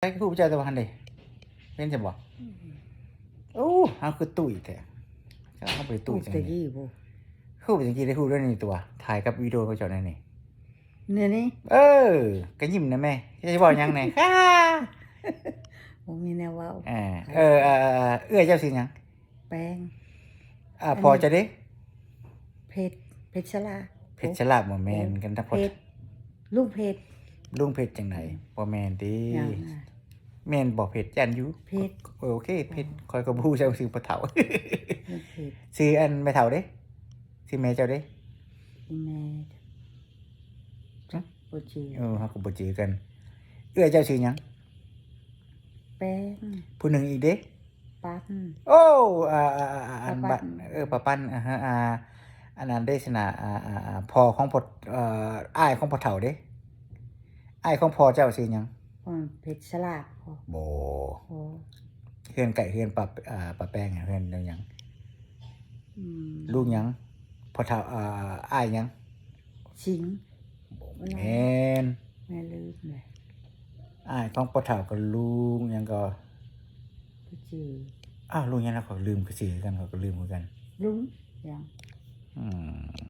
ใช้คู่ประจันตะวันเลยเป็นจะบอกโอ้เฮาคือตุ้ยแท้เฮาไปตุ้ยจัง ตะ นี้ กี้บ่ คู่เป็นจังซี่ได้คู่ด้วยนี่ตัวถ่ายกับวิดีโอเขาเจ้านั่นนี่ นี่เออก็ยิ้มนะแม่จะบอกหยังแหน่ฮ่า บ่มีแนวเว้า เอื้อยเจ้าสิหยัง แป้ง พอจะเด้ เพชรชลา เพชรฉลาดบ่แม่นกันทั้งหม เพ ด ชรลุงเพชร ลุงเพชรจังไดบ่แม่นติ หยัง แม่นบ่เพชรยันอยู่ เพชร โอเคเพชรคอยก็บ่ฮู้จักชื่อพ่อเฒ่า ลุงเพชร ชื่ออันแม่เฒ่าเด้ชื่อแม่เจ้าเด้ อีแม่จักบ่ชื่อ เฮาก็บ่จือกัน เอื้อยเจ้าชื่อหยัง แป้ง ผู้หนึงอีกเด้ ปัน โอ้อัน ป้า บั ปั้ ด น ป้าปั้นฮะอันนั้นได้สนะพ่อของพ่ออ้ายของพ่อเฒ่าเด้อ้ายของพ่อเจ้าชื่อหยัง เพชรชลาพ่อ บ่ โอ้ เฮือนไก่เฮือนป้าแป้งเฮือนเดี๋ยวหยัง อืม ลูกหยังพ่อเฒ่าอ้ายหยัง สิง บ่แม่น แม่ลืมเลย อ้ายของพ่อเฒ่าก็ลุงหยังก็ บ่ชื่อ ลุงหยังนะเขาลืมก็ชื่อกันเขาก็ลืมเหมือนกัน ลุงหยัง อืม